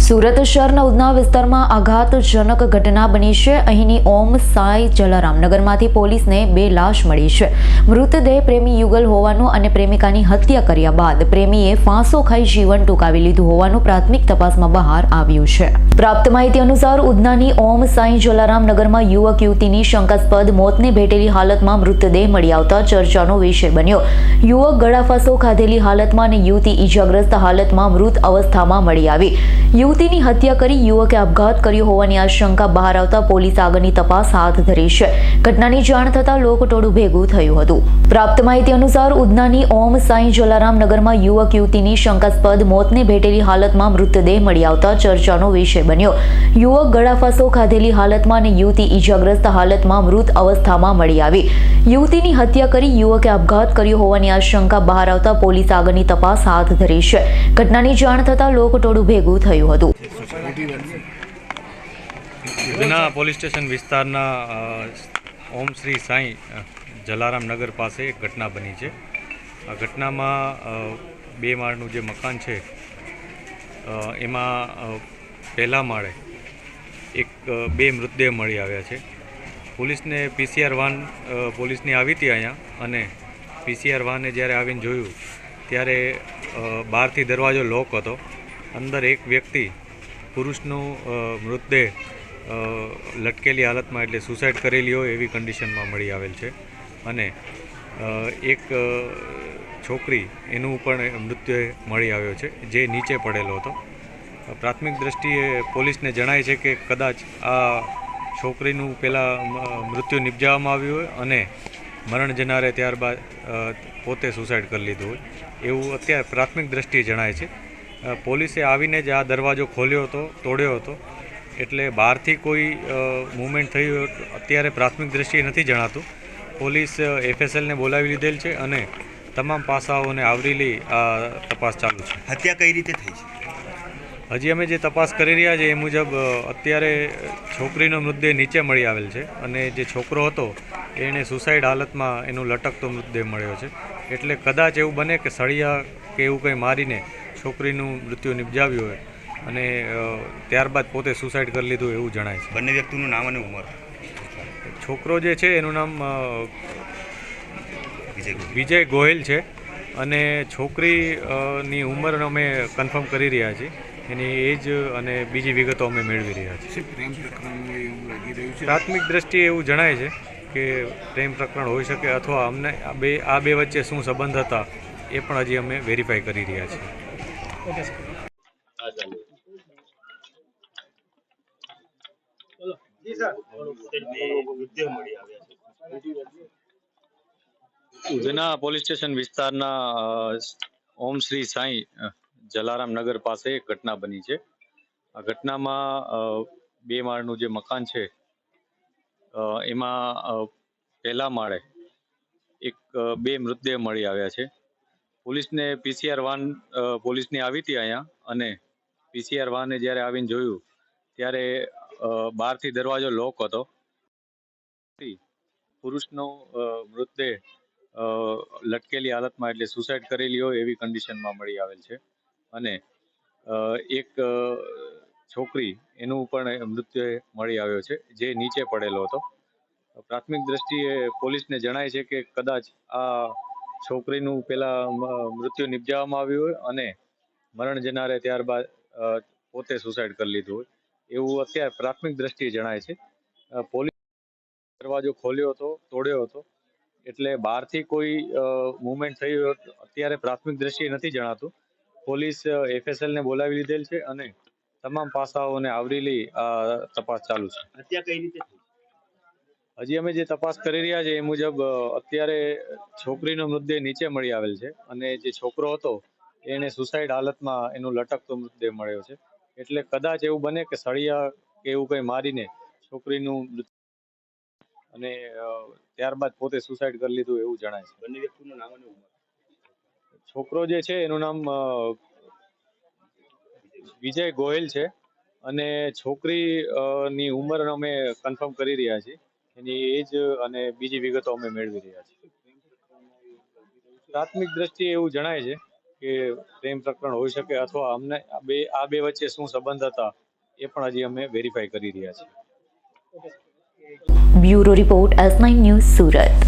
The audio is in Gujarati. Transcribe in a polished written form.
સુરત શહેરના ઉધના વિસ્તારમાં આઘાતજનક ઘટના બની છે। અહીંની ઓમ સાઈ જલારામ નગરમાંથી પોલીસને 2 લાશ મળી છે। મૃતદેહ પ્રેમી યુગલ હોવાનું અને પ્રેમિકાની હત્યા કર્યા બાદ પ્રેમીએ ફાંસો ખાઈ જીવન ટૂંકાવી લીધું હોવાનું પ્રાથમિક તપાસમાં બહાર આવ્યું છે। પ્રાપ્ત માહિતી અનુસાર ઉધનાની ઓમ સાઈ જલારામ નગરમાં યુવક યુવતીની શંકાસ્પદ મોતને ભેટેલી હાલતમાં મૃતદેહ મળી આવતા ચર્ચાનો વિષય બન્યો। યુવક ગળાફાંસો ખાધેલી હાલતમાં અને યુવતી ઈજાગ્રસ્ત હાલતમાં મૃત અવસ્થામાં મળી આવી। યુવતીની હત્યા કરી યુવકે આપઘાત કર્યો હોવાની આશંકા બહાર આવતા પોલીસ આગળની તપાસ હાથ ધરી છે। ઘટનાની જાણ થતાં લોકટોળું ભેગું થયું હતું। પ્રાપ્ત માહિતી અનુસાર ઉધનાની ઓમ સાઈ જલારામ નગરમાં યુવક યુવતીની શંકાસ્પદ મોતને ભેટેલી હાલતમાં મૃતદેહ મળી આવતા ચર્ચાનો વિષય બન્યો। યુવક ગળાફાંસો ખાધેલી હાલતમાં અને યુવતી ઈજાગ્રસ્ત હાલતમાં મૃત અવસ્થામાં મળી આવી। યુવતીની હત્યા કરી યુવકે આપઘાત કર્યો હોવાની આશંકા બહાર આવતા પોલીસ આગળની તપાસ હાથ ધરી છે। ઘટનાની જાણ થતાં લોકટોળું ભેગું થયું હતું। ઉધના પોલીસ સ્ટેશન વિસ્તારના ઓમ શ્રી સાંઈ જલારામ નગર પાસે એક ઘટના બની છે। આ ઘટનામાં 2 માળનું જે મકાન છે એમાં પહેલા માળે એક 2 મૃતદેહ મળી આવ્યા છે। પોલીસને PCR વાન પોલીસની આવી હતી અહીંયા, અને PCR વાને જ્યારે આવીને જોયું ત્યારે બહારથી દરવાજો લોક હતો। અંદર એક વ્યક્તિ પુરુષનું મૃતદેહ લટકેલી હાલતમાં, એટલે સુસાઇડ કરેલી હોય એવી કન્ડિશનમાં મળી આવેલ છે। અને એક છોકરી એનું પણ મૃતદેહ મળી આવ્યો છે, જે નીચે પડેલો હતો। પ્રાથમિક દ્રષ્ટિએ પોલીસને જણાય છે કે કદાચ આ છોકરીનું પહેલાં મૃત્યુ નિપજાવવામાં આવ્યું હોય અને મરણ જનારે ત્યારબાદ પોતે સુસાઇડ કરી લીધું હોય એવું અત્યારે પ્રાથમિક દ્રષ્ટિએ જણાય છે। પોલીસે આવીને જ આ દરવાજો ખોલ્યો હતો, તોડ્યો હતો, એટલે બહારથી કોઈ મૂવમેન્ટ થઈ હોય અત્યારે પ્રાથમિક દ્રષ્ટિએ નથી જણાતું। પોલીસ FSLને બોલાવી લીધેલ છે અને તમામ પાસાઓને આવરી લઈ આ તપાસ ચાલુ છે। હત્યા કઈ રીતે થઈ છે? હજી અમે જે તપાસ કરી રહ્યા છીએ એ મુજબ અત્યારે છોકરીનો મૃતદેહ નીચે મળી આવેલ છે, અને જે છોકરો હતો એણે સુસાઇડ હાલતમાં એનો લટકતો મૃતદેહ મળ્યો છે। એટલે કદાચ એવું બને કે સળિયા કે એવું કંઈ મારીને છોકરીનું મૃત્યુ નિપજાવ્યું હોય અને ત્યારબાદ પોતે સુસાઇડ કરી લીધું એવું જણાય છે। બંને વ્યક્તિનું નામ અને ઉંમર? છોકરો જે છે એનું નામ વિજય ગોહિલ છે, અને છોકરીની ઉંમર અમે કન્ફર્મ કરી રહ્યા છીએ। એની એજ અને બીજી વિગતો અમે મેળવી રહ્યા છીએ। પ્રાથમિક દ્રષ્ટિએ એવું જણાય છે કે પ્રેમ પ્રકરણ હોઈ શકે, અથવા અમને આ બે વચ્ચે શું સંબંધ હતા એ પણ હજી અમે વેરીફાઈ કરી રહ્યા છીએ। ઉધના પોલીસ સ્ટેશન વિસ્તારના ઓમ શ્રી સાંઈ જલારામ નગર પાસે એક ઘટના બની છે। આ ઘટનામાં 2 માળનું જે મકાન છે એમાં પહેલા માળે એક 2 મૃતદેહ મળી આવ્યા છે। પોલીસને PCR વાન પોલીસની આવી હતી અહીંયા, અને PCR વાને જ્યારે આવીને જોયું ત્યારે બહારથી દરવાજો લોક હતો। પુરુષનો મૃતદેહ લટકેલી હાલતમાં, એટલે સુસાઇડ કરેલી હોય એવી કન્ડિશનમાં મળી આવેલ છે। અને એક છોકરી એનું પણ મૃતદેહ મળી આવ્યો છે, જે નીચે પડેલો હતો। પ્રાથમિક દ્રષ્ટિએ પોલીસને જણાય છે કે કદાચ આ છોકરીનું પહેલાં મૃત્યુ નિપજાવવામાં આવ્યું હોય અને મરણ જનારે ત્યારબાદ પોતે સુસાઇડ કરી લીધું હોય એવું અત્યારે પ્રાથમિક દ્રષ્ટિએ જણાય છે। પોલીસ દરવાજો ખોલ્યો હતો, તોડ્યો હતો, એટલે બહારથી કોઈ મૂવમેન્ટ થઈ હોય અત્યારે પ્રાથમિક દ્રષ્ટિએ નથી જણાતું। પોલીસ FSLને બોલાવી લીધેલ છે અને તમામ પાસાઓને આવરી લઈ આ તપાસ ચાલુ છે। હત્યા કઈ રીતે થઈ? હજી અમે જે તપાસ કરી રહ્યા છીએ એ મુજબ અત્યારે છોકરીનો મૃતદેહ નીચે મળી આવેલ છે, અને જે છોકરો હતો એને સુસાઇડ હાલતમાં એનો લટકતો મૃતદેહ મળ્યો છે। એટલે કદાચ એવું બને કે સળિયા કે એવું કંઈ મારીને છોકરીનું અને ત્યારબાદ પોતે સુસાઇડ કરી લીધું એવું જણાય છે। બંને વ્યક્તિનું નામ અને ઉંમર? છોકરો જે છે એનું નામ વિજય ગોહિલ છે, અને છોકરીની ઉંમર અમે કન્ફર્મ કરી રહ્યા છીએ। એની એજ અને બીજી વિગતો અમે મેળવી રહ્યા છીએ। પ્રાથમિક દ્રષ્ટિએ એવું જણાય છે કે પ્રેમ પ્રકરણ હોઈ શકે અથવા અમને આ બે વચ્ચે શું સંબંધ હતા એ પણ હજી અમે વેરીફાઈ કરી રહ્યા છીએ. Bureau report S9 news Surat.